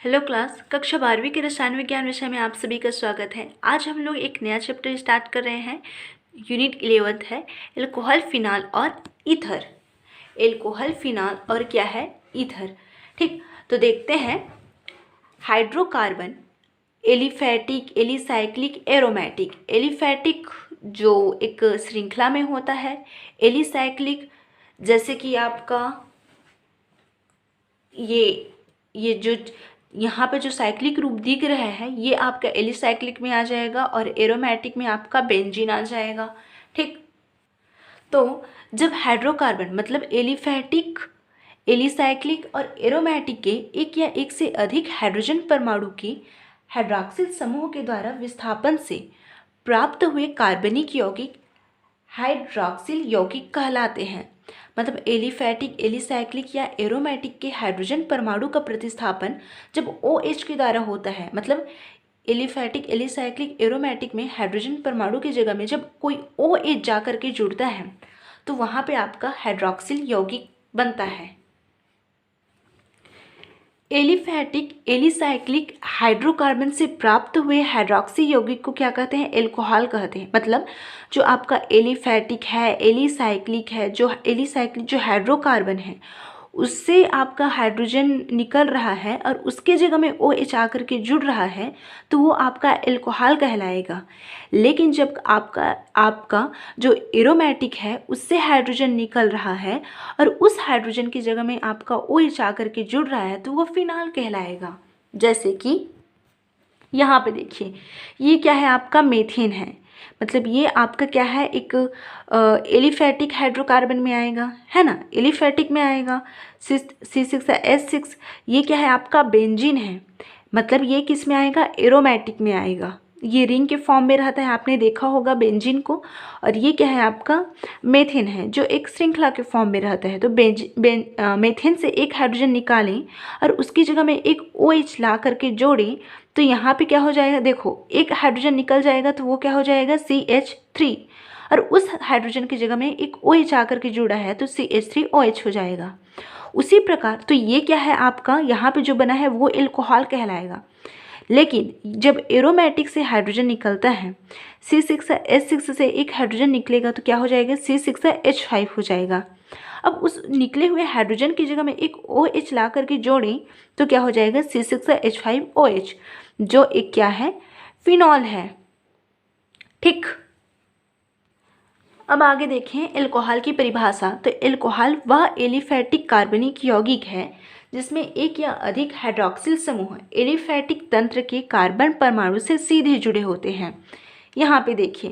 Hello class, कक्षा 12वीं के रसायन विज्ञान विषय में आप सभी का स्वागत है। आज हम लोग एक नया चैप्टर स्टार्ट कर रहे हैं। यूनिट 11 है एल्कोहल, फिनाल और ईथर। एल्कोहल, फिनाल और क्या है, ईथर। ठीक, तो देखते हैं। Hydrocarbon aliphatic, alicyclic, aromatic. Aliphatic जो एक श्रृंखला में होता है, एलिसाइक्लिक जैसे कि आपका ये जो यहाँ पे जो साइक्लिक रूप दिख रहा है ये आपका एलिसाइक्लिक में आ जाएगा और एरोमेटिक में आपका बेंजीन आ जाएगा। ठीक, तो जब हाइड्रोकार्बन मतलब एलिफैटिक, एलिसाइक्लिक और एरोमेटिक के एक या एक से अधिक हाइड्रोजन परमाणु की हाइड्रॉक्सिल समूह के द्वारा विस्थापन से प्राप्त हुए कार्बनिक यौगिक हाइड्रॉक्सिल यौगिक कहलाते हैं। मतलब एलिफैटिक, एलिसाइक्लिक या एरोमेटिक के हाइड्रोजन परमाणु का प्रतिस्थापन जब OH के द्वारा होता है, मतलब एलिफैटिक, एलिसाइक्लिक, एरोमेटिक में हाइड्रोजन परमाणु की जगह में जब कोई OH जा करके जुड़ता है तो वहाँ पे आपका हाइड्रॉक्सिल यौगिक बनता है। एलिफैटिक, एलिसाइक्लिक हाइड्रोकार्बन से प्राप्त हुए हाइड्रॉक्सी यौगिक को क्या कहते हैं, एल्कोहल कहते हैं। मतलब जो आपका एलिफैटिक है, एलिसाइक्लिक है, जो एलिसाइक्लिक जो हाइड्रोकार्बन है उससे आपका हाइड्रोजन निकल रहा है और उसके जगह में OH आकर के जुड़ रहा है तो वो आपका एल्कोहल कहलाएगा। लेकिन जब आपका जो एरोमेटिक है उससे हाइड्रोजन निकल रहा है और उस हाइड्रोजन की जगह में आपका OH आकर के जुड़ रहा है तो वो फिनाल कहलाएगा। जैसे कि यहाँ पे देखिए, ये क्या है, आपका मेथेन है। मतलब ये आपका क्या है, एक एलिफैटिक हाइड्रोकार्बन में आएगा, है ना, एलिफैटिक में आएगा। C6H6 ये क्या है, आपका बेंजीन है। मतलब ये किस में आएगा, एरोमेटिक में आएगा। ये रिंग के फॉर्म में रहता है, आपने देखा होगा बेंजीन को। और ये क्या है, आपका मेथेन है जो एक श्रृंखला के फॉर्म में रहता है। तो मेथेन से एक हाइड्रोजन निकालें और उसकी जगह में एक OH ला करके जोड़ें तो यहाँ पे क्या हो जाएगा, देखो एक हाइड्रोजन निकल जाएगा तो वो क्या हो जाएगा, CH3। और उस हाइड्रोजन की जगह में एक OH आकर के जुड़ा है तो CH3OH हो जाएगा। उसी प्रकार तो ये क्या है, आपका यहाँ पे जो बना है वो एल्कोहल कहलाएगा। लेकिन जब एरोमेटिक से हाइड्रोजन निकलता है, C6H6 से एक हाइड्रोजन निकलेगा तो क्या हो जाएगा, C6H5 हो जाएगा। अब उस निकले हुए हाइड्रोजन की जगह में एक OH ला करके जोड़ें तो क्या हो जाएगा, C6H5OH जो एक क्या है, फिनॉल है। ठीक, अब आगे देखें एल्कोहल की परिभाषा। तो एल्कोहल वह एलिफैटिक कार्बनिक यौगिक है जिसमें एक या अधिक हाइड्रॉक्सिल समूह एलिफैटिक तंत्र के कार्बन परमाणु से सीधे जुड़े होते हैं। यहाँ पे देखिए,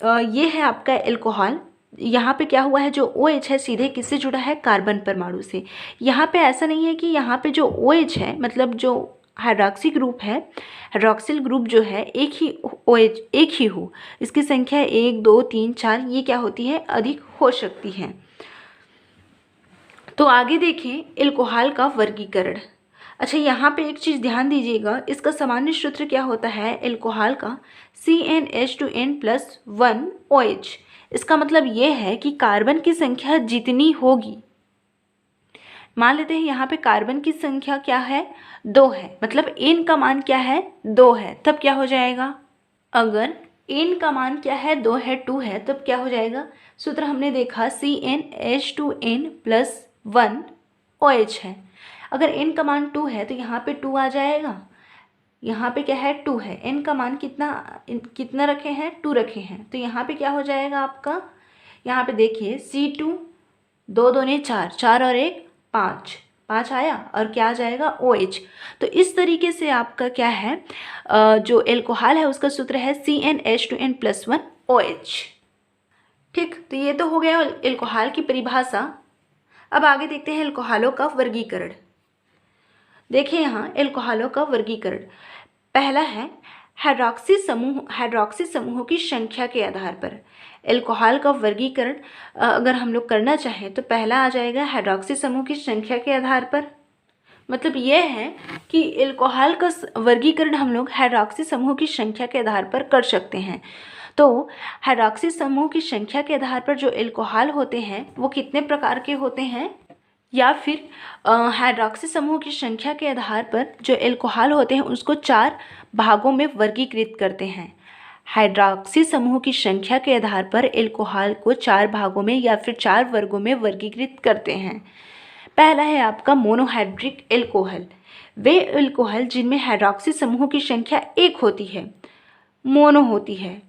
ये है आपका एल्कोहल। यहाँ पे क्या हुआ है, जो OH है सीधे किससे जुड़ा है, कार्बन परमाणु से। यहाँ पे ऐसा नहीं है कि यहाँ पे जो OH है, मतलब जो हाइड्रॉक्सी ग्रुप है, हाइड्रॉक्सिल ग्रुप जो है एक ही OH एक ही हो, इसकी संख्या 1 2 3 4 ये क्या होती है, अधिक हो सकती है। तो आगे देखें एल्कोहल का वर्गीकरण। अच्छा, यहाँ पे एक चीज़ ध्यान दीजिएगा, इसका सामान्य सूत्र क्या होता है एल्कोहल का, CnH2n+1OH। इसका मतलब ये है कि कार्बन की संख्या जितनी होगी, मान लेते हैं यहाँ पे कार्बन की संख्या क्या है, 2 है, मतलब n का मान क्या है, 2 है, तब क्या हो जाएगा, अगर n का मान क्या है, 2 है, 2 है, तब क्या हो जाएगा, सूत्र हमने देखा CnH2n+1OH है। अगर n का मान 2 है तो यहाँ पे 2 आ जाएगा, यहाँ पे क्या है, 2 है, n का मान कितना रखे हैं, 2 रखे हैं, तो यहाँ पे क्या हो जाएगा आपका, यहाँ पे देखिए C2 2 दूनी 4, 4 और 1 5, 5 आया और क्या आ जाएगा, OH। तो इस तरीके से आपका क्या है, जो एल्कोहल है उसका सूत्र है CnH2n+1OH। ठीक, तो ये तो हो गया एल्कोहल की परिभाषा। अब आगे देखते हैं एल्कोहलों का वर्गीकरण। देखिए यहाँ एल्कोहलों का वर्गीकरण, पहला है हाइड्रॉक्सी समूहों की संख्या के आधार पर। एल्कोहल का वर्गीकरण अगर हम लोग करना चाहें तो पहला आ जाएगा हाइड्रॉक्सी समूह की संख्या के आधार पर। मतलब यह है कि एल्कोहल का वर्गीकरण हम लोग हाइड्रॉक्सी समूह की संख्या के आधार पर कर सकते हैं। तो हाइड्रॉक्सी समूह की संख्या के आधार पर जो एल्कोहल होते हैं वो कितने प्रकार के होते हैं, या फिर हाइड्रॉक्सी समूह की संख्या के आधार पर जो एल्कोहल होते हैं उसको 4 भागों में वर्गीकृत करते हैं। हाइड्रॉक्सी समूह की संख्या के आधार पर एल्कोहल को 4 भागों में या फिर 4 वर्गों में वर्गीकृत करते हैं। पहला है आपका मोनोहाइड्रिक एल्कोहल। वे एल्कोहल जिनमें हाइड्रॉक्सी समूह की संख्या 1 होती है, मोनो होती है।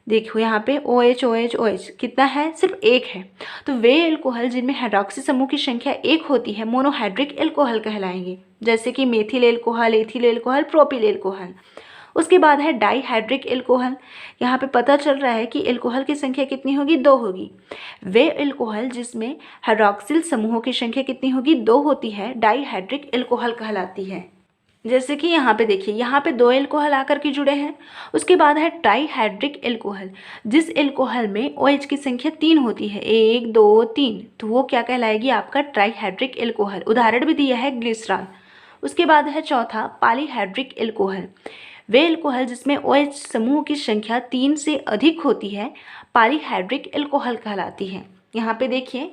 देखो यहाँ पे OH OH OH कितना है, सिर्फ 1 है। तो वे एल्कोहल जिनमें हाइड्रॉक्सी समूह की संख्या 1 होती है मोनोहाइड्रिक एल्कोहल कहलाएंगे, जैसे कि methyl alcohol, ethyl alcohol, propyl alcohol. उसके बाद है डाईहाइड्रिक एल्कोहल। यहाँ पे पता चल रहा है कि एल्कोहल की संख्या कितनी होगी, 2 होगी। वे एल्कोहल जिसमें हाइड्रॉक्सिल समूहों की संख्या कितनी होगी, 2 होती है, डाईहाइड्रिक एल्कोहल कहलाती है। जैसे कि यहाँ पे देखिए, यहाँ पे 2 एल्कोहल आकर के जुड़े हैं। उसके बाद है ट्राईहाइड्रिक एल्कोहल, जिस एल्कोहल में OH की संख्या 3 होती है, 1 2 3, तो वो क्या कहलाएगी, आपका ट्राईहाइड्रिक एल्कोहल। उदाहरण भी दिया है ग्लिसरॉल। उसके बाद है चौथा पॉलीहाइड्रिक एल्कोहल। वे एल्कोहल जिसमें OH समूह की संख्या 3 से अधिक होती है पॉलीहाइड्रिक एल्कोहल कहलाती है। यहाँ पे देखिए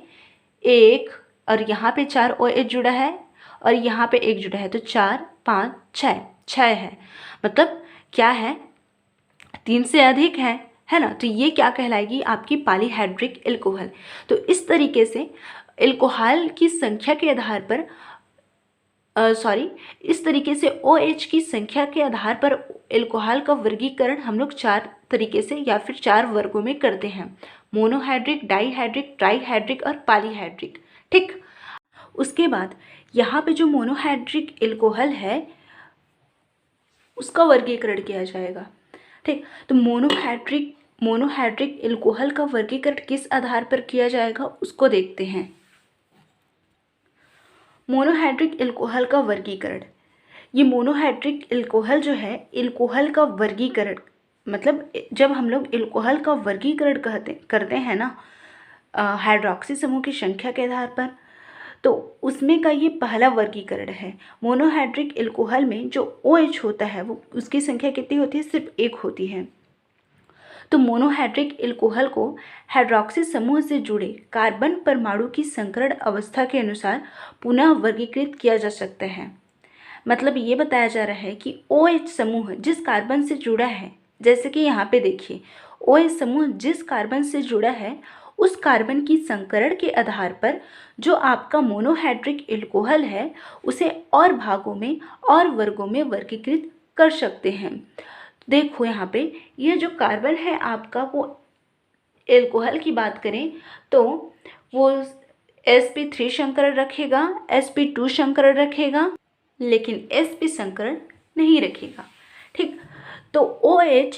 1 और यहाँ पे 4 OH जुड़ा है और यहाँ पे 1 जुड़ा है, तो 4 5 6 है। मतलब क्या है, 3 से अधिक है ना। तो ये क्या कहलाएगी, आपकी पॉलीहाइड्रिक एल्कोहल। तो इस तरीके से एल्कोहल की संख्या के आधार पर इस तरीके से OH की संख्या के आधार पर एल्कोहल का वर्गीकरण हम लोग 4 तरीके से या फिर 4 वर्गों में करते हैं, मोनोहाइड्रिक, डाईहाइड्रिक, ट्राईहाइड्रिक और पॉलीहाइड्रिक। ठीक, उसके बाद यहाँ पे जो मोनोहाइड्रिक एल्कोहल है उसका वर्गीकरण किया जाएगा। ठीक, तो मोनोहाइड्रिक एल्कोहल का वर्गीकरण किस आधार पर किया जाएगा उसको देखते हैं। मोनोहाइड्रिक एल्कोहल का वर्गीकरण, ये मोनोहाइड्रिक एल्कोहल जो है, एल्कोहल का वर्गीकरण मतलब जब हम लोग एल्कोहल का वर्गीकरण करते हैं ना हाइड्रॉक्सी समूह की संख्या के आधार पर, तो उसमें का ये पहला वर्गीकरण है। मोनोहाइड्रिक एल्कोहल में जो OH होता है वो उसकी संख्या कितनी होती है, सिर्फ 1 होती है। तो मोनोहाइड्रिक एल्कोहल को हाइड्रॉक्सी समूह से जुड़े कार्बन परमाणु की संकरण अवस्था के अनुसार पुनः वर्गीकृत किया जा सकता है। मतलब ये बताया जा रहा है कि OH समूह जिस कार्बन से जुड़ा है, जैसे कि यहाँ पे देखिए OH समूह जिस कार्बन से जुड़ा है उस कार्बन की संकरण के आधार पर जो आपका मोनोहाइड्रिक एल्कोहल है उसे और भागों में और वर्गों में वर्गीकृत कर सकते हैं। देखो यहाँ पे ये जो कार्बन है आपका, वो एल्कोहल की बात करें तो वो sp3 संकरण रखेगा, sp2 संकरण रखेगा, लेकिन sp संकरण नहीं रखेगा। ठीक, तो OH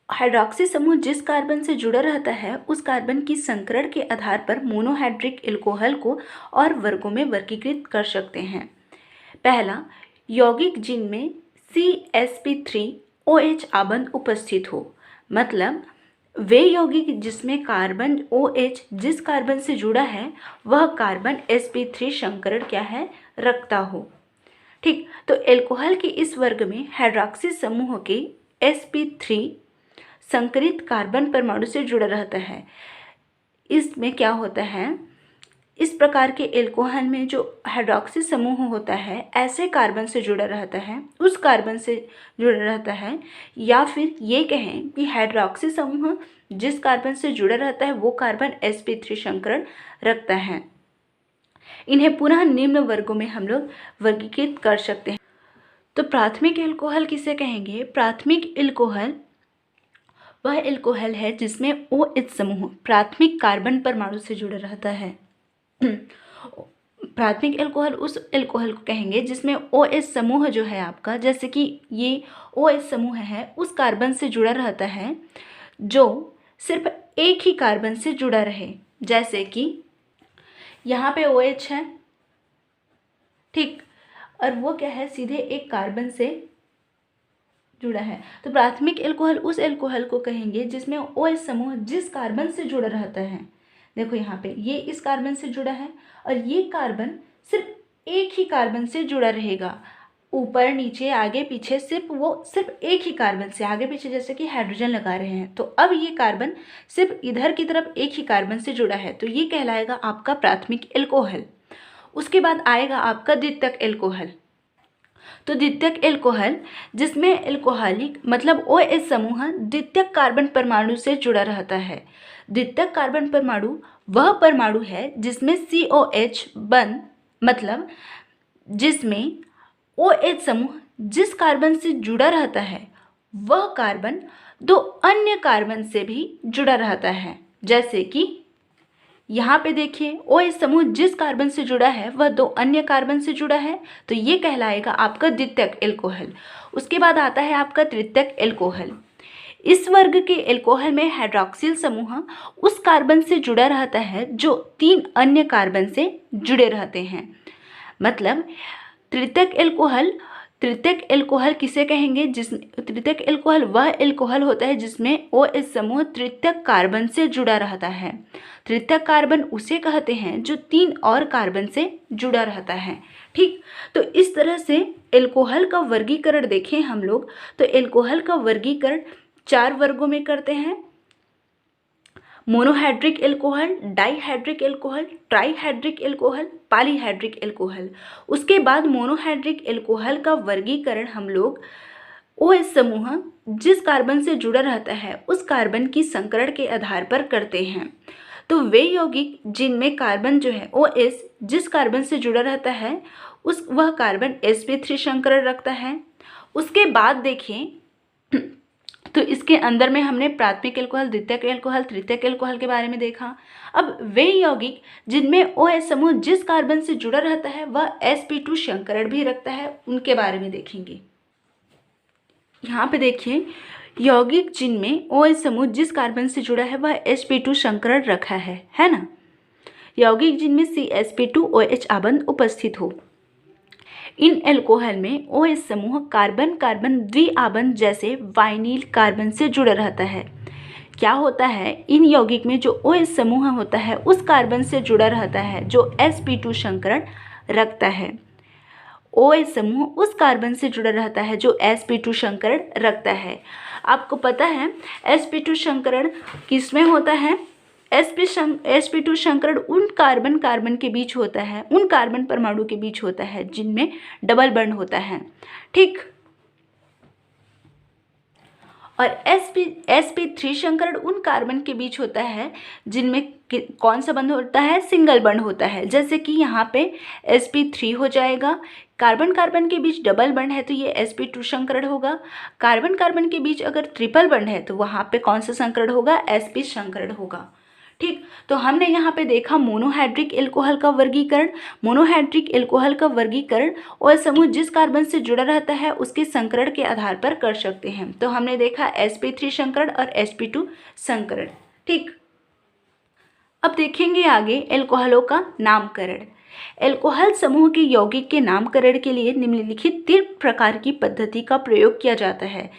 हाइड्रॉक्सी समूह जिस कार्बन से जुड़ा रहता है उस कार्बन की संकरण के आधार पर मोनोहाइड्रिक एल्कोहल को और वर्गों में वर्गीकृत कर सकते हैं। पहला, यौगिक जिनमें CsP3OH आबंध उपस्थित हो, मतलब वे यौगिक जिसमें कार्बन OH जिस कार्बन से जुड़ा है वह कार्बन sp3 संकरण क्या है, रखता हो। ठीक, तो एल्कोहल के इस वर्ग में हाइड्रॉक्सी समूह के sp3 संकरित कार्बन परमाणु से जुड़ा रहता है। इसमें क्या होता है, इस प्रकार के एल्कोहल में जो हाइड्रॉक्सी समूह होता है ऐसे कार्बन से जुड़ा रहता है, उस कार्बन से जुड़ा रहता है, या फिर ये कहें कि हाइड्रॉक्सी समूह जिस कार्बन से जुड़ा रहता है वो कार्बन sp3 संकरण रखता है। इन्हें पुनः निम्न वर्गों में हम लोग वर्गीकृत कर सकते हैं। तो प्राथमिक एल्कोहल किसे कहेंगे, प्राथमिक एल्कोहल वह एल्कोहल है जिसमें OH समूह प्राथमिक कार्बन परमाणु से जुड़ा रहता है। प्राथमिक एल्कोहल उस एल्कोहल को कहेंगे जिसमें OH समूह जो है आपका, जैसे कि ये OH समूह है उस कार्बन से जुड़ा रहता है जो सिर्फ एक ही कार्बन से जुड़ा रहे, जैसे कि यहाँ पे OH है, ठीक, और वो क्या है, सीधे एक कार्बन से जुड़ा है। तो प्राथमिक एल्कोहल उस एल्कोहल को कहेंगे जिसमें OH समूह जिस कार्बन से जुड़ा रहता है। देखो यहाँ पे ये इस कार्बन से जुड़ा है और ये कार्बन सिर्फ एक ही कार्बन से जुड़ा रहेगा, ऊपर नीचे आगे पीछे सिर्फ एक ही कार्बन से, आगे पीछे जैसे कि हाइड्रोजन लगा रहे हैं तो अब ये कार्बन सिर्फ इधर की तरफ एक ही कार्बन से जुड़ा है, तो ये कहलाएगा आपका प्राथमिक एल्कोहल। उसके बाद आएगा आपका द्वितीयक एल्कोहल। तो द्वितीयक एल्कोहल जिसमें एल्कोहलिक मतलब OH समूह द्वितीयक कार्बन परमाणु से जुड़ा रहता है। द्वितीयक कार्बन परमाणु वह परमाणु है जिसमें COH बंध मतलब जिसमें OH समूह जिस कार्बन से जुड़ा रहता है वह कार्बन दो अन्य कार्बन से भी जुड़ा रहता है। जैसे कि यहाँ पे देखिए OH समूह जिस कार्बन से जुड़ा है वह दो अन्य कार्बन से जुड़ा है, तो ये कहलाएगा आपका द्वितीयक एल्कोहल। उसके बाद आता है आपका तृतीयक एल्कोहल। इस वर्ग के एल्कोहल में हाइड्रॉक्सिल समूह उस कार्बन से जुड़ा रहता है जो 3 अन्य कार्बन से जुड़े रहते हैं। मतलब तृतीयक एल्कोहल किसे कहेंगे? तृतीयक एल्कोहल वह एल्कोहल होता है जिसमें OH समूह तृतीयक कार्बन से जुड़ा रहता है। तृतीयक कार्बन उसे कहते हैं जो 3 और कार्बन से जुड़ा रहता है। ठीक, तो इस तरह से एल्कोहल का वर्गीकरण देखें हम लोग तो एल्कोहल का वर्गीकरण 4 वर्गों में करते हैं। Monohydric alcohol, dihydric alcohol, trihydric alcohol, polyhydric alcohol. उसके बाद मोनोहाइड्रिक एल्कोहल का वर्गीकरण हम लोग OH समूह जिस कार्बन से जुड़ा रहता है उस कार्बन की संकरण के आधार पर करते हैं। तो वे यौगिक जिनमें कार्बन जो है OH जिस कार्बन से जुड़ा रहता है वह कार्बन sp3 संकरण रखता है। उसके बाद देखें तो इसके अंदर में हमने प्राथमिक एल्कोहल, द्वितीयक एल्कोहल, तृतीयक एल्कोहल के बारे में देखा। अब वे यौगिक जिनमें OH समूह जिस कार्बन से जुड़ा रहता है वह sp2 संकरण भी रखता है, उनके बारे में देखेंगे। यहाँ पे देखिए यौगिक जिनमें OH समूह जिस कार्बन से जुड़ा है वह sp2 संकरण रखा है ना। यौगिक जिनमें CsP2OH आबंध उपस्थित हो। इन एल्कोहल में OH समूह कार्बन कार्बन द्विआबंध जैसे वाइनिल कार्बन से जुड़ा रहता है। क्या होता है, इन यौगिक में जो OH समूह होता है उस कार्बन से जुड़ा रहता है जो sp2 संकरण रखता है। OH समूह उस कार्बन से जुड़ा रहता है जो sp2 संकरण रखता है। आपको पता है sp2 संकरण किसमें होता है? sp2 संकरण उन कार्बन के बीच होता है, उन कार्बन परमाणु के बीच होता है जिनमें डबल बॉन्ड होता है। ठीक, और sp3 संकरण उन कार्बन के बीच होता है जिनमें कौन सा बंध होता है? सिंगल बॉन्ड होता है। जैसे कि यहाँ पे sp3 हो जाएगा, कार्बन कार्बन के बीच डबल बॉन्ड है तो ये sp2 संकरण होगा। कार्बन कार्बन के बीच अगर ट्रिपल बॉन्ड है तो वहाँ पे कौन सा संकरण होगा? sp संकरण होगा। ठीक, तो हमने यहाँ पे देखा मोनोहाइड्रिक एल्कोहल का वर्गीकरण। मोनोहाइड्रिक एल्कोहल का वर्गीकरण OH समूह जिस कार्बन से जुड़ा रहता है उसके संकरण के आधार पर कर सकते हैं। तो हमने देखा sp3 संकरण और sp2 संकरण। ठीक, अब देखेंगे आगे एल्कोहलों का नामकरण। एल्कोहल समूह के यौगिक के नामकरण के लिए निम्नलिखित 3 प्रकार की पद्धति का प्रयोग किया जाता है,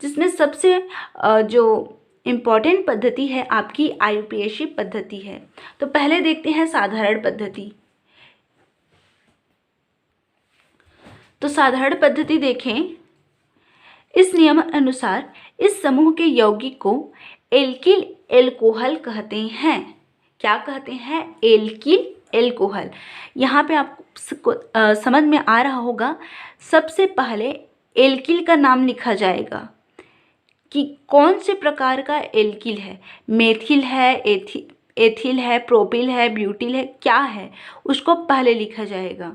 जिसमें सबसे जो इम्पॉर्टेंट पद्धति है आपकी IUPAC पद्धति है। तो पहले देखते हैं साधारण पद्धति। तो साधारण पद्धति देखें, इस नियम अनुसार इस समूह के यौगिक को एल्किल एल्कोहल कहते हैं। क्या कहते हैं? Alkyl alcohol. यहाँ पे आपको समझ में आ रहा होगा, सबसे पहले एल्किल का नाम लिखा जाएगा कि कौन से प्रकार का एल्किल है। मेथिल है, एथिल है, प्रोपिल है, ब्यूटिल है, क्या है उसको पहले लिखा जाएगा।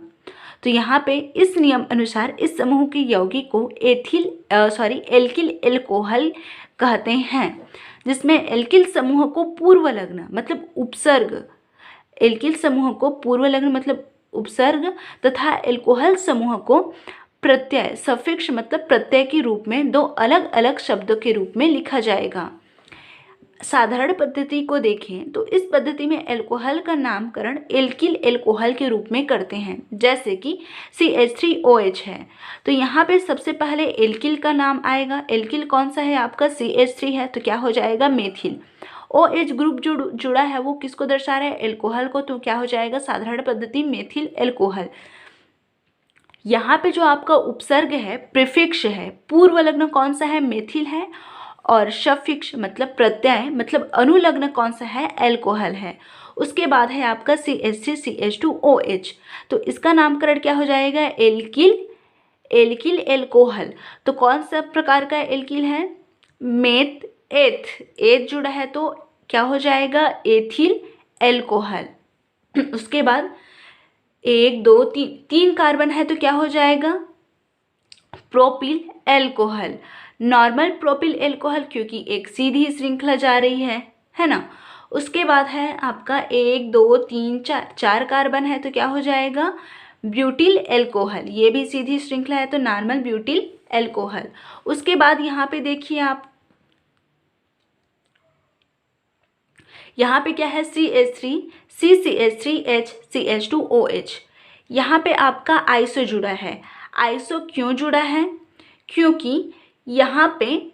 तो यहाँ पे इस नियम अनुसार इस समूह के यौगिक को एल्किल एल्कोहल कहते हैं, जिसमें एल्किल समूह को पूर्वलग्न मतलब उपसर्ग, एल्किल समूह को पूर्वलग्न मतलब उपसर्ग तथा एल्कोहल समूह को प्रत्यय सफिक्स मतलब प्रत्यय के रूप में 2 अलग अलग शब्दों के रूप में लिखा जाएगा। साधारण पद्धति को देखें तो इस पद्धति में एल्कोहल का नामकरण एल्किल एल्कोहल के रूप में करते हैं। जैसे कि CH3OH है तो यहाँ पे सबसे पहले एल्किल का नाम आएगा। एल्किल कौन सा है आपका? CH3 है तो क्या हो जाएगा? मेथिल। OH ग्रुप जो जुड़ा है वो किसको दर्शा रहा है? एल्कोहल को, तो क्या हो जाएगा? साधारण पद्धति मेथिल एल्कोहल। यहाँ पे जो आपका उपसर्ग है प्रीफिक्स है, पूर्वलग्न कौन सा है? मेथिल है, और सफिक्स मतलब प्रत्यय मतलब अनुलग्न कौन सा है? एल्कोहल है। उसके बाद है आपका CH3CH2OH, तो इसका नामकरण क्या हो जाएगा, एल्किल एल्कोहल। तो कौन सा प्रकार का एल्किल है, मेथ एथ जुड़ा है तो क्या हो जाएगा, एथिल एल्कोहल। उसके बाद 1 2 3 कार्बन है तो क्या हो जाएगा, propyl alcohol, normal propyl alcohol, क्योंकि एक सीधी श्रृंखला जा रही है ना। उसके बाद है आपका 1 2 3 4 कार्बन है तो क्या हो जाएगा, ब्यूटिल एल्कोहल, ये भी सीधी श्रृंखला है तो नॉर्मल ब्यूटिल एल्कोहल। उसके बाद यहाँ पे देखिए आप, यहाँ पे क्या है, CH3 CCH3H CH2OH, यहाँ पे आपका आइसो जुड़ा है। आइसो क्यों जुड़ा है, क्योंकि यहाँ पे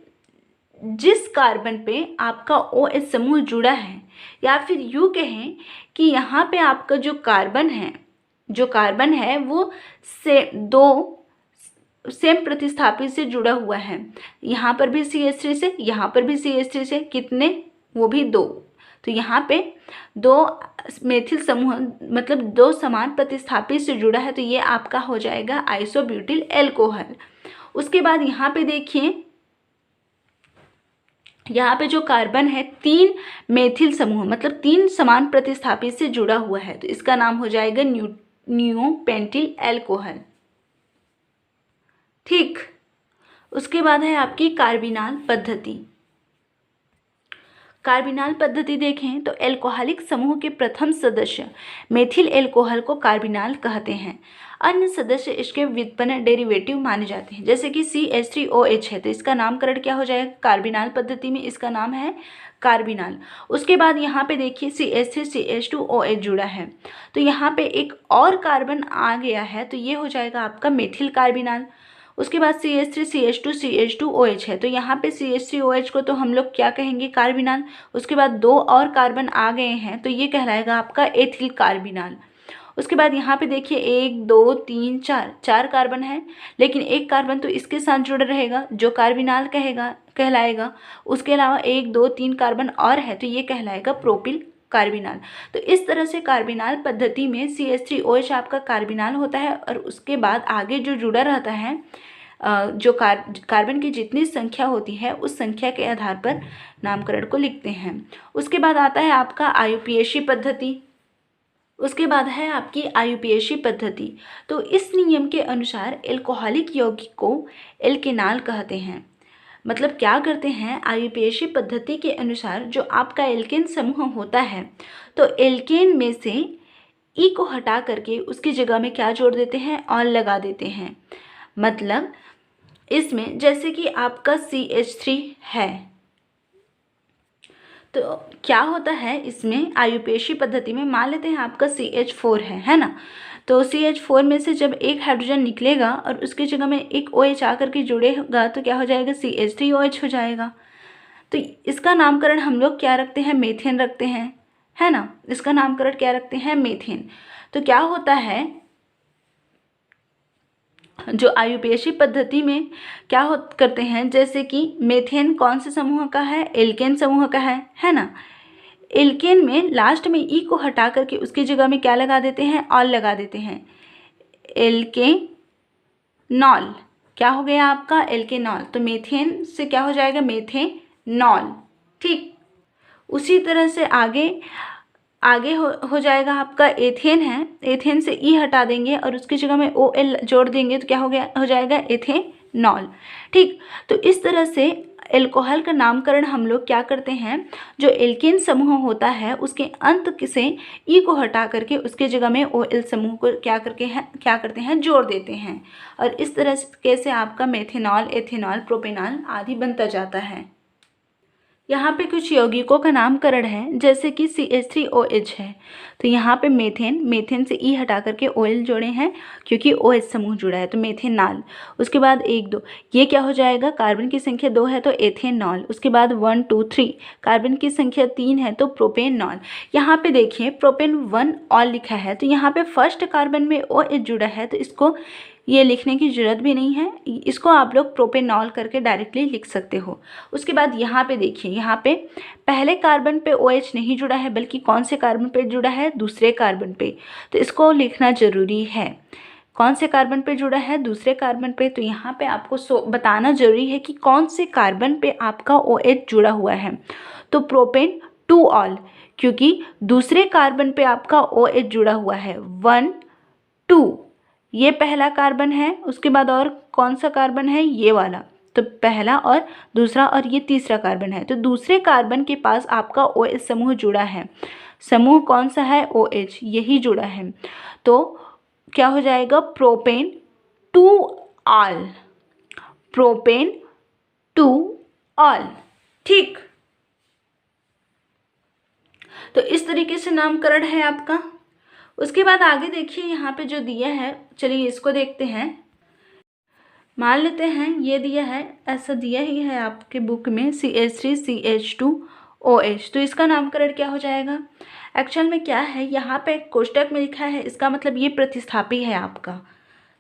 जिस कार्बन पे आपका OH समूह जुड़ा है, या फिर यूँ कहें कि यहाँ पे आपका जो कार्बन है वो दो सेम प्रतिस्थापित से जुड़ा हुआ है। यहाँ पर भी CH3 से, यहाँ पर भी CH3 से, कितने, वो भी 2। तो यहाँ पे 2 मेथिल समूह मतलब 2 समान प्रतिस्थापित से जुड़ा है, तो ये आपका हो जाएगा आइसोब्यूटिल एल्कोहल। उसके बाद यहाँ पे देखिए, यहाँ पे जो कार्बन है 3 मेथिल समूह मतलब 3 समान प्रतिस्थापित से जुड़ा हुआ है, तो इसका नाम हो जाएगा नियोपेंटिल एल्कोहल। ठीक, उसके बाद है आपकी कार्बिनाल पद्धति। कार्बिनाल पद्धति देखें तो एल्कोहलिक समूह के प्रथम सदस्य मेथिल एल्कोहल को कार्बिनाल कहते हैं। अन्य सदस्य इसके व्युत्पन्न डेरिवेटिव माने जाते हैं, जैसे कि CH3OH है तो इसका नामकरण क्या हो जाएगा, कार्बिनाल पद्धति में इसका नाम है कार्बिनाल। उसके बाद यहाँ पे देखिए CH3CH2OH जुड़ा है, तो यहाँ पे एक और कार्बन आ गया है तो ये हो जाएगा आपका मेथिल कार्बिनाल। उसके बाद CH3CH2CH2OH है, तो यहाँ पे CH3OH को तो हम लोग क्या कहेंगे, कार्बिनाल। उसके बाद 2 और कार्बन आ गए हैं तो ये कहलाएगा आपका एथिल कार्बिनाल। उसके बाद यहाँ पे देखिए 1 2 3 4 कार्बन है, लेकिन एक कार्बन तो इसके साथ जुड़ा रहेगा जो कार्बिनाल कहलाएगा। उसके अलावा 1 2 3 कार्बन और है तो ये कहलाएगा प्रोपिल कार्बिनाल। तो इस तरह से कार्बिनाल पद्धति में CH3OH आपका कार्बिनाल होता है, और उसके बाद आगे जो जुड़ा रहता है जो कार्बन की जितनी संख्या होती है उस संख्या के आधार पर नामकरण को लिखते हैं। उसके बाद आता है आपका IUPAC पद्धति। उसके बाद है आपकी IUPAC पद्धति। तो इस नियम के अनुसार एल्कोहलिक यौगिक को एल्केनाल कहते हैं। मतलब क्या करते हैं, IUPAC पद्धति के अनुसार जो आपका एल्केन समूह होता है तो एल्केन में से ई को हटा करके उसकी जगह में क्या जोड़ देते हैं, ऑल लगा देते हैं। मतलब इसमें जैसे कि आपका CH3 है तो क्या होता है इसमें IUPAC पद्धति में, मान लेते हैं आपका CH4 है ना, तो CH4 में से जब एक हाइड्रोजन निकलेगा और उसकी जगह में एक OH आकर के जुड़ेगा तो क्या हो जाएगा, CH3OH हो जाएगा। तो इसका नामकरण हम लोग क्या रखते हैं, मेथेन रखते हैं, है ना। इसका नामकरण क्या रखते हैं, मेथेन। तो क्या होता है जो IUPAC पद्धति में क्या करते हैं, जैसे कि मेथेन कौन से समूह का है, एल्केन समूह का है ना। एल्केन में लास्ट में ई को हटा करके उसकी जगह में क्या लगा देते हैं, ऑल लगा देते हैं, एल्केनॉल। क्या हो गया आपका, एल्केनॉल। तो मेथेन से क्या हो जाएगा, मेथेनॉल। ठीक, उसी तरह से आगे हो जाएगा आपका एथेन है। एथेन से ई हटा देंगे और उसकी जगह में OL जोड़ देंगे तो क्या हो जाएगा, एथेनॉल। ठीक, तो इस तरह से एल्कोहल का नामकरण हम लोग क्या करते हैं, जो एल्केन समूह होता है उसके अंत से ई को हटा करके उसके जगह में OL समूह को क्या करते हैं, जोड़ देते हैं। और इस तरह से कैसे आपका मेथेनॉल, एथेनॉल, प्रोपेनॉल आदि बनता जाता है। यहाँ पे कुछ यौगिकों का नामकरण है, जैसे कि CH3OH है तो यहाँ पे मेथेन से ई हटा करके OL जोड़े हैं क्योंकि OH समूह जुड़ा है तो मेथेनॉल। उसके बाद 1 2 ये क्या हो जाएगा, कार्बन की संख्या 2 है तो एथेनॉल। उसके बाद 1 2 3 कार्बन की संख्या 3 है तो प्रोपेनॉल। यहाँ पे देखिए प्रोपेन 1 ऑल लिखा है तो यहाँ पे फर्स्ट कार्बन में OH जुड़ा है तो इसको ये लिखने की ज़रूरत भी नहीं है, इसको आप लोग प्रोपेनॉल करके डायरेक्टली लिख सकते हो। उसके बाद यहाँ पे देखिए, यहाँ पे पहले कार्बन पे OH नहीं जुड़ा है, बल्कि कौन से कार्बन पे जुड़ा है, दूसरे कार्बन पे, तो इसको लिखना ज़रूरी है। कौन से कार्बन पे जुड़ा है, दूसरे कार्बन पे, तो यहाँ पे आपको बताना ज़रूरी है कि कौन से कार्बन पे आपका OH जुड़ा हुआ है। तो प्रोपेन टू ऑल, क्योंकि दूसरे कार्बन पे आपका OH जुड़ा हुआ है 1 2, ये पहला कार्बन है। उसके बाद और कौन सा कार्बन है, ये वाला, तो पहला और दूसरा और ये तीसरा कार्बन है। तो दूसरे कार्बन के पास आपका OH समूह जुड़ा है। समूह कौन सा है, OH, यही जुड़ा है। तो क्या हो जाएगा, propane two all, propane two all. ठीक, तो इस तरीके से नामकरण है आपका। उसके बाद आगे देखिए, यहाँ पे जो दिया है, चलिए इसको देखते हैं। मान लेते हैं ये दिया है, ऐसा दिया ही है आपके बुक में CH3CH2OH, तो इसका नामकरण क्या हो जाएगा। एक्चुअल में क्या है, यहाँ पे एक कोष्टक में लिखा है, इसका मतलब ये प्रतिस्थापी है आपका।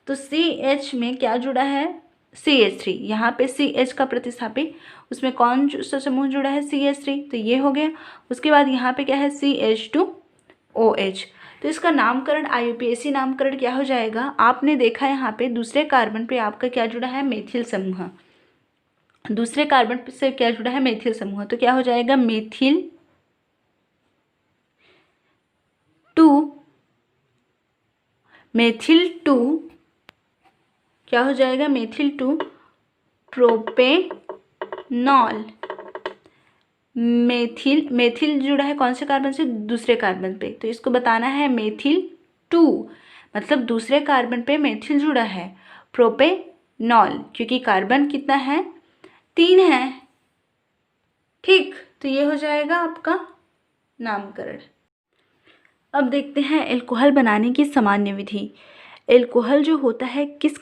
तो CH में क्या जुड़ा है, CH3, यहाँ पे CH का प्रतिस्थापी, उसमें कौन सा समूह जुड़ा है, CH3, तो ये हो गया। उसके बाद यहाँ पे क्या है, CH2OH, तो इसका नामकरण IUPAC नामकरण क्या हो जाएगा। आपने देखा यहाँ पे दूसरे कार्बन पे आपका क्या जुड़ा है, मेथिल समूह, दूसरे कार्बन से क्या जुड़ा है, मेथिल समूह, तो क्या हो जाएगा, मेथिल टू क्या हो जाएगा, मेथिल टू प्रोपेनॉल। मेथिल जुड़ा है कौन से कार्बन से, दूसरे कार्बन पे, तो इसको बताना है मेथिल टू, मतलब दूसरे कार्बन पे मेथिल जुड़ा है, प्रोपेनॉल, क्योंकि कार्बन कितना है, 3 है। ठीक, तो ये हो जाएगा आपका नामकरण। अब देखते हैं एल्कोहल बनाने की सामान्य विधि। एल्कोहल जो होता है किस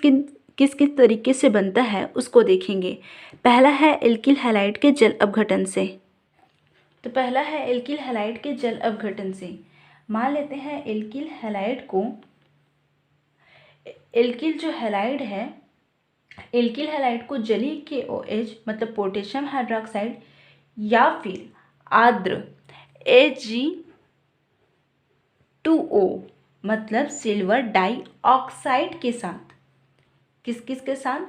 किस तरीके से बनता है उसको देखेंगे। पहला है एल्किल हैलाइड के जल अपघटन से। तो पहला है एल्किल हैलाइड के जल अपघटन से। मान लेते हैं एल्किल हैलाइड को, एल्किल जो हैलाइड है, एल्किल हैलाइड को जलीय के OH मतलब पोटेशियम हाइड्रोक्साइड या फिर आर्द्र Ag2O मतलब सिल्वर डाइऑक्साइड के साथ, किस के साथ,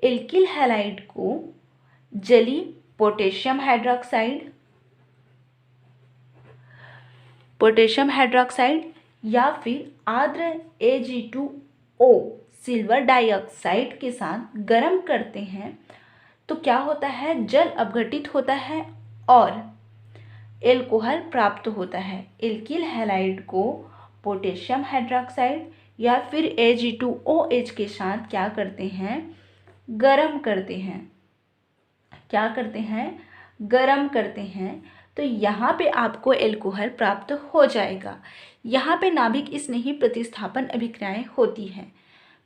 एल्किल हैलाइड को जलीय पोटेशियम हाइड्रोक्साइड या फिर आर्द्र Ag2O सिल्वर डाइऑक्साइड के साथ गर्म करते हैं, तो क्या होता है, जल अपघटित होता है और एल्कोहल प्राप्त होता है। एल्किल हैलाइड को पोटेशियम हाइड्रोक्साइड या फिर Ag2OH के साथ क्या करते हैं, गर्म करते हैं, क्या करते हैं, गर्म करते हैं, तो यहाँ पे आपको एल्कोहल प्राप्त हो जाएगा। यहाँ पे नाभिक स्नेही प्रतिस्थापन अभिक्रियाएं होती हैं,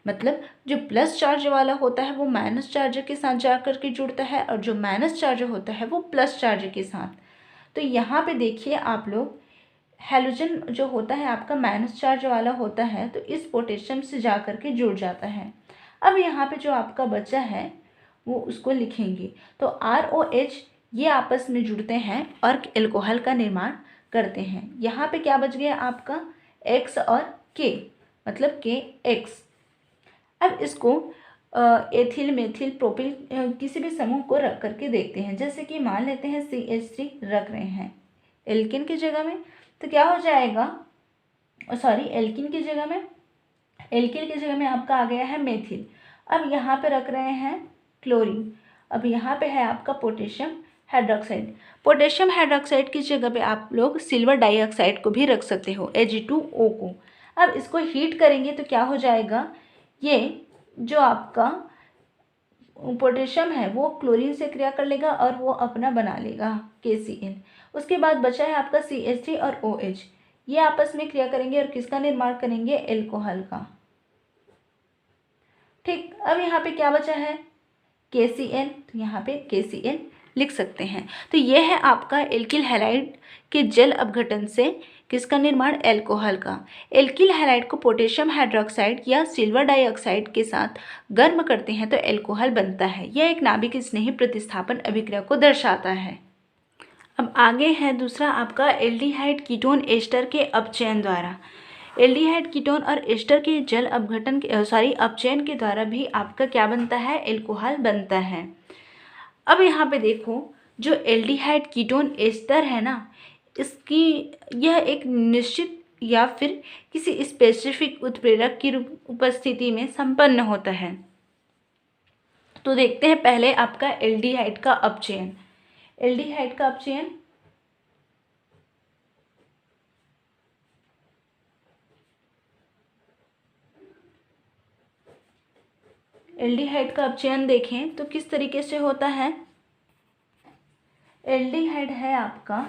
मतलब जो प्लस चार्ज वाला होता है वो माइनस चार्ज के साथ जा कर के जुड़ता है, और जो माइनस चार्ज होता है वो प्लस चार्ज के साथ। तो यहाँ पे देखिए आप लोग, हैलोजन जो होता है आपका माइनस चार्ज वाला होता है, तो इस पोटेशियम से जा कर के जुड़ जाता है। अब यहाँ पे जो आपका बचा है वो उसको लिखेंगे। तो ROH ये आपस में जुड़ते हैं और एल्कोहल का निर्माण करते हैं। यहाँ पे क्या बच गया आपका, X और K, मतलब KX। अब इसको एथिल, मेथिल, प्रोपिल किसी भी समूह को रख करके देखते हैं। जैसे कि मान लेते हैं CH3 रख रहे हैं एल्किन की जगह में, तो क्या हो जाएगा, सॉरी एल्किन की जगह में, एल्किल की जगह में आपका आ गया है मेथिल। अब यहाँ पे रख रहे हैं क्लोरीन, अब यहाँ पे है आपका पोटेशियम हाइड्रोक्साइड। पोटेशियम हाइड्रोक्साइड की जगह पे आप लोग सिल्वर डाइऑक्साइड को भी रख सकते हो, Ag2O को। अब इसको हीट करेंगे तो क्या हो जाएगा, ये जो आपका पोटेशियम है वो क्लोरीन से क्रिया कर लेगा और वो अपना बना लेगा KCl। उसके बाद बचा है आपका CH3 और OH, ये आपस में क्रिया करेंगे और किसका निर्माण करेंगे, एल्कोहल का। ठीक, अब यहाँ पे क्या बचा है, KCl, तो यहाँ पे KCl लिख सकते हैं। तो ये है आपका एल्किल हैलाइड के जल अपघटन से किसका निर्माण? एल्कोहल का। एल्किल हैलाइड को पोटेशियम हाइड्रोक्साइड या सिल्वर डाइऑक्साइड के साथ गर्म करते हैं तो एल्कोहल बनता है। यह एक नाभिक स्नेही प्रतिस्थापन अभिक्रिया को दर्शाता है। अब आगे है दूसरा आपका एल्डिहाइड कीटोन एस्टर के अपचयन द्वारा। एल्डिहाइड कीटोन और एस्टर के जल अपघटन अपचयन के द्वारा भी आपका क्या बनता है? एल्कोहल बनता है। अब यहाँ पे देखो, जो एल्डिहाइड कीटोन एस्टर है ना, इसकी यह एक निश्चित या फिर किसी स्पेसिफिक उत्प्रेरक की उपस्थिति में संपन्न होता है। तो देखते हैं पहले आपका एल्डिहाइड का अपचयन। एल्डिहाइड का अपचयन देखें तो किस तरीके से होता है। एल्डिहाइड है आपका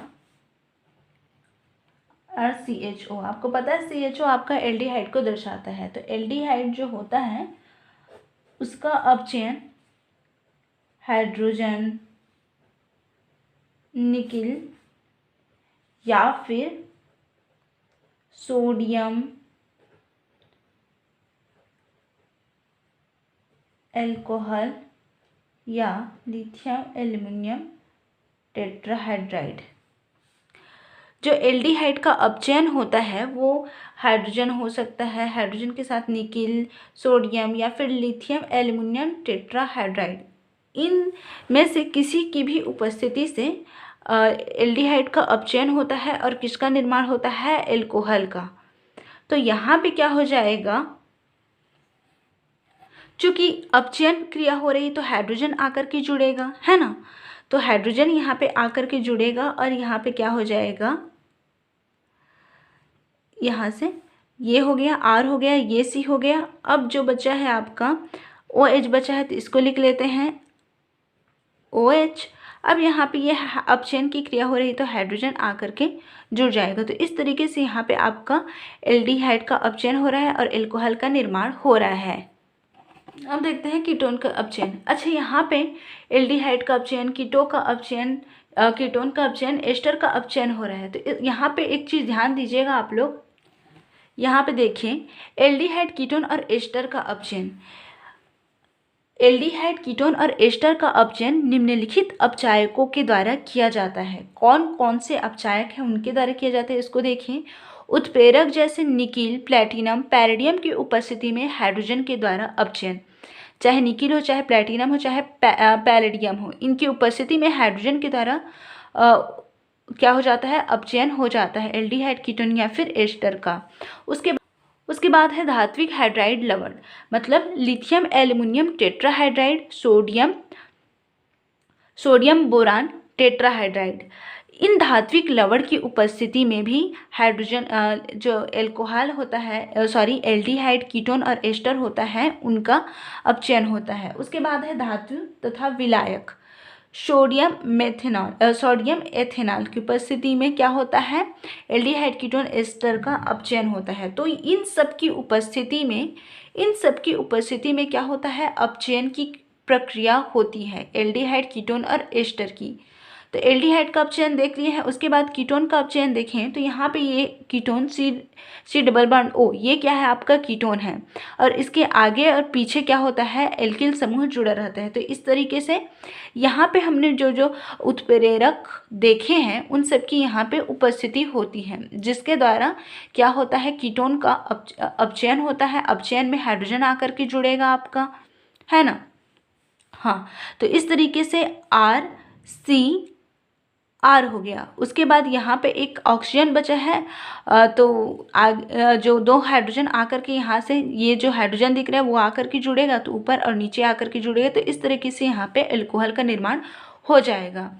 RCHO, आपको पता है CHO आपका एल्डिहाइड को दर्शाता है। तो एल्डिहाइड जो होता है उसका अपचयन हाइड्रोजन, निकिल या फिर सोडियम, एल्कोहल या लिथियम एल्युमिनियम टेट्राहाइड्राइड। जो एल्डिहाइड का अपचयन होता है वो हाइड्रोजन हो सकता है, हाइड्रोजन के साथ निकिल, सोडियम या फिर लिथियम एल्युमिनियम टेट्राहाइड्राइड, इन में से किसी की भी उपस्थिति से एल्डिहाइड का अपचयन होता है और किसका निर्माण होता है? एल्कोहल का। तो यहाँ पे क्या हो जाएगा, चूँकि अपचयन क्रिया हो रही तो हाइड्रोजन आकर के जुड़ेगा, है ना। तो हाइड्रोजन यहाँ पे आकर के जुड़ेगा और यहाँ पे क्या हो जाएगा, यहाँ से ये हो गया, R हो गया, ये C हो गया। अब जो बचा है आपका OH बचा है, तो इसको लिख लेते हैं OH। अब यहाँ पे ये अपचयन की क्रिया हो रही तो हाइड्रोजन आकर के जुड़ जाएगा। तो इस तरीके से यहाँ पे आपका एल्डिहाइड का अपचयन हो रहा है और एल्कोहल का निर्माण हो रहा है। अब देखते हैं कीटोन का अपचयन। अच्छा, यहाँ पे एल्डिहाइड का अपचयन, कीटोन का अपचयन, एस्टर का अपचयन हो रहा है। तो यहाँ पे एक चीज़ ध्यान दीजिएगा आप लोग, यहाँ पे देखिए एल्डिहाइड कीटोन और एस्टर का अपचयन। एल्डिहाइड कीटोन और एस्टर का अपचयन निम्नलिखित अपचायकों के द्वारा किया जाता है। कौन कौन से अपचायक हैं उनके द्वारा किया जाता है, इसको देखिए। उत्प्रेरक जैसे निकिल, प्लैटिनम, पैरिडियम की उपस्थिति में हाइड्रोजन के द्वारा अपचयन, चाहे निकिल हो, चाहे प्लैटिनम हो, चाहे पैरिडियम हो, इनकी उपस्थिति में हाइड्रोजन के द्वारा क्या हो जाता है? अपचयन हो जाता है एल्डिहाइड कीटोन या फिर एस्टर का। उसके बाद है धात्विक हाइड्राइड लवण, मतलब लिथियम एल्युमिनियम टेट्राहाइड्राइड, सोडियम बोरान टेट्राहाइड्राइड। इन धात्विक लवण की उपस्थिति में भी हाइड्रोजन जो एल्कोहल होता है, एल्डिहाइड कीटोन और एस्टर होता है, उनका अपचयन होता है। उसके बाद है धातु तथा विलायक। सोडियम एथेनॉल की उपस्थिति में क्या होता है? एल्डिहाइड कीटोन एस्टर का अपचयन होता है। तो इन सब की उपस्थिति में क्या होता है? अपचयन की प्रक्रिया होती है एल्डिहाइड कीटोन और एस्टर की। तो एल्डिहाइड का अपचयन देख लिए हैं। उसके बाद कीटोन का अपचयन देखें तो यहाँ पे ये ketone C double bond O, ये क्या है? आपका कीटोन है और इसके आगे और पीछे क्या होता है? एल्किल समूह जुड़ा रहता है। तो इस तरीके से यहाँ पे हमने जो उत्प्रेरक देखे हैं उन सब की यहाँ पे उपस्थिति होती है, जिसके द्वारा क्या होता है? कीटोन का अपचयन होता है। अपचयन में हाइड्रोजन आकर के जुड़ेगा आपका, है ना। हाँ, तो इस तरीके से R हो गया। उसके बाद यहाँ पे एक ऑक्सीजन बचा है, तो जो दो हाइड्रोजन आकर के यहाँ से, ये जो हाइड्रोजन दिख रहा है वो आकर के जुड़ेगा, तो ऊपर और नीचे आकर के जुड़ेगा। तो इस तरीके से यहाँ पे अल्कोहल का निर्माण हो जाएगा।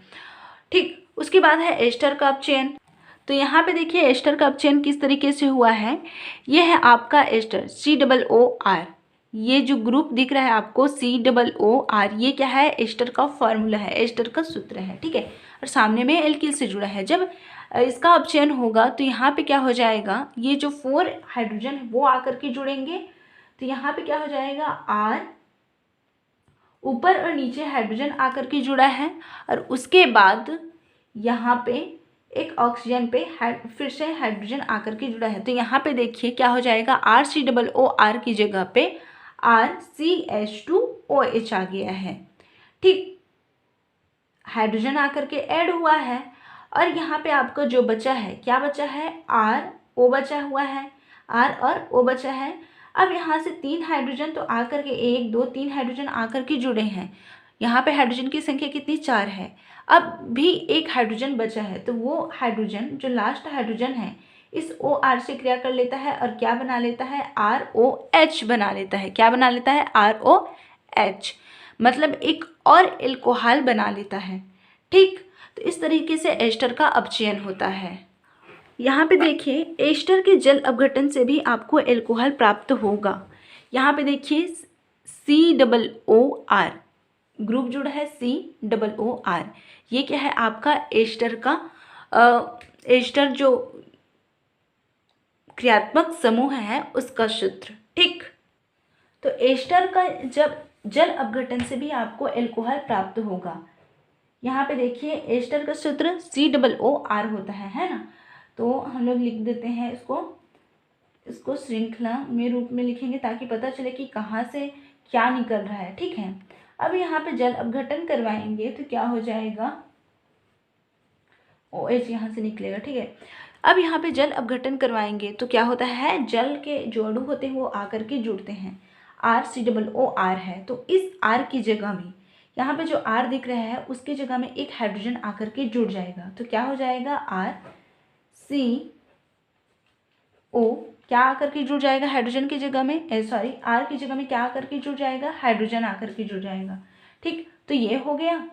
ठीक, उसके बाद है एस्टर का अपचयन। तो यहाँ पे देखिए एस्टर का अपचयन किस तरीके से हुआ है। ये है आपका एस्टर COOR, ये जो ग्रुप दिख रहा है आपको COOR, ये क्या है? एस्टर का फॉर्मूला है, एस्टर का सूत्र है, ठीक है। और सामने में एल्किल से जुड़ा है। जब इसका अपचयन होगा तो यहाँ पे क्या हो जाएगा? ये जो 4 हाइड्रोजन है वो आकर के जुड़ेंगे। तो यहाँ पे क्या हो जाएगा? R, ऊपर और नीचे हाइड्रोजन आकर के जुड़ा है और उसके बाद यहाँ पे एक ऑक्सीजन पे फिर से हाइड्रोजन आकर के जुड़ा है। तो यहाँ पे देखिए क्या हो जाएगा, RCOOR की जगह पे RCH2OH आ गया है। ठीक, हाइड्रोजन आकर के ऐड हुआ है और यहाँ पे आपका जो बचा है, क्या बचा है, RO बचा हुआ है, R और O बचा है। अब यहाँ से 3 हाइड्रोजन तो आकर के 1 2 3 हाइड्रोजन आकर के जुड़े हैं। यहाँ पे हाइड्रोजन की संख्या कितनी, 4 है। अब भी एक हाइड्रोजन बचा है, तो वो हाइड्रोजन जो लास्ट हाइड्रोजन है इस OR से क्रिया कर लेता है और क्या बना लेता है, ROH बना लेता है। क्या बना लेता है, ROH, मतलब एक और एल्कोहल बना लेता है। ठीक, तो इस तरीके से एस्टर का अपचयन होता है। यहाँ पे देखिए एस्टर के जल अपघटन से भी आपको एल्कोहल प्राप्त होगा। यहाँ पे देखिए COOR ग्रुप जुड़ा है, COOR, ये क्या है आपका एस्टर का एस्टर जो क्रियात्मक समूह है उसका सूत्र। ठीक, तो एस्टर का जब जल अपघटन से भी आपको एल्कोहल प्राप्त होगा। यहाँ पे देखिए एस्टर का सूत्र COOR होता है ना। तो हम लोग लिख देते हैं इसको श्रृंखला में रूप में लिखेंगे ताकि पता चले कि कहाँ से क्या निकल रहा है। ठीक है, अब यहाँ पे जल अपघटन करवाएंगे तो क्या हो जाएगा, OH यहाँ से निकलेगा। ठीक है, अब यहाँ पे जल अपघटन करवाएंगे तो क्या होता है, जल के जो अणु होते हैं वो आकर के जुड़ते हैं। RCOOR है, तो इस R की जगह में यहाँ पे जो R दिख रहा है उसकी जगह में एक हाइड्रोजन आकर के जुड़ जाएगा। तो क्या हो जाएगा, RCO क्या आकर के जुड़ जाएगा हाइड्रोजन की जगह में, R की जगह में क्या आकर के जुड़ जाएगा, हाइड्रोजन आकर के जुड़ जाएगा। ठीक, तो ये हो गया।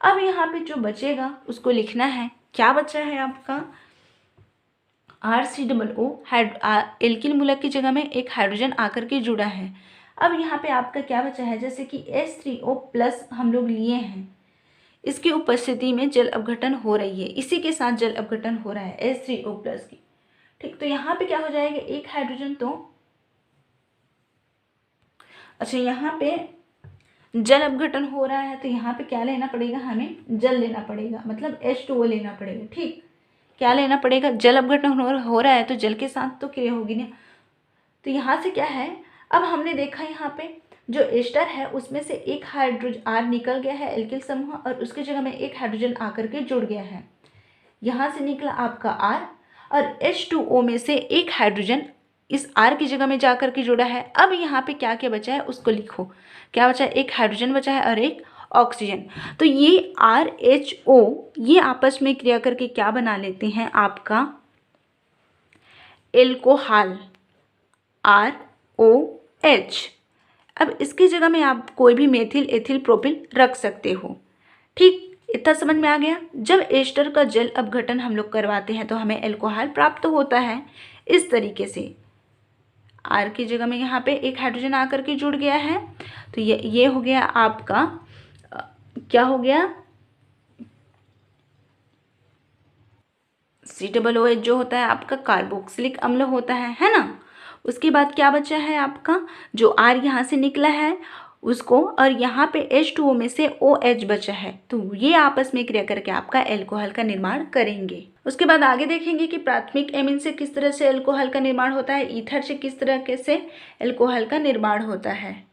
अब यहाँ पे जो बचेगा उसको लिखना है। क्या बचा है आपका, RCOO एल्किल मूलक की जगह में एक हाइड्रोजन आकर के जुड़ा है। अब यहाँ पे आपका क्या बचा है, जैसे कि H3O+ हम लोग लिए हैं, इसकी उपस्थिति में जल अपघटन हो रही है, इसी के साथ जल अपघटन हो रहा है H3O+ की। ठीक, तो यहाँ पे क्या हो जाएगा, एक हाइड्रोजन तो अच्छा यहाँ पे जल अपघटन हो रहा है तो यहाँ पे क्या लेना पड़ेगा, हमें जल लेना पड़ेगा, मतलब H2O लेना पड़ेगा। ठीक, क्या लेना पड़ेगा, जल अपघटन हो रहा है तो जल के साथ तो क्रिया होगी ना। तो यहाँ से क्या है, अब हमने देखा यहाँ पे जो एस्टर है उसमें से एक हाइड्रोजन R निकल गया है एल्किल समूह और उसकी जगह में एक हाइड्रोजन आकर के जुड़ गया है। यहाँ से निकला आपका R और H2O में से एक हाइड्रोजन इस R की जगह में जाकर के जुड़ा है। अब यहाँ पे क्या क्या बचा है उसको लिखो। क्या बचा है, एक हाइड्रोजन बचा है और एक ऑक्सीजन। तो ये RH-O ये आपस में क्रिया करके क्या बना लेते हैं, आपका एल्कोहल ROH। अब इसकी जगह में आप कोई भी मेथिल एथिल प्रोपिल रख सकते हो। ठीक, इतना समझ में आ गया। जब एस्टर का जल अपघटन हम लोग करवाते हैं तो हमें एल्कोहल प्राप्त होता है इस तरीके से। R की जगह में यहाँ पे एक हाइड्रोजन आकर के जुड़ गया है, तो ये हो गया आपका क्या हो गया, COOH जो होता है आपका कार्बोक्सिलिक अम्ल होता है ना। उसके बाद क्या बचा है आपका, जो R यहाँ से निकला है उसको, और यहाँ पे H2O में से OH बचा है, तो ये आपस में क्रिया करके आपका एल्कोहल का निर्माण करेंगे। उसके बाद आगे देखेंगे कि प्राथमिक एमीन से किस तरह से एल्कोहल का निर्माण होता है, ईथर से किस तरह से एल्कोहल का निर्माण होता है।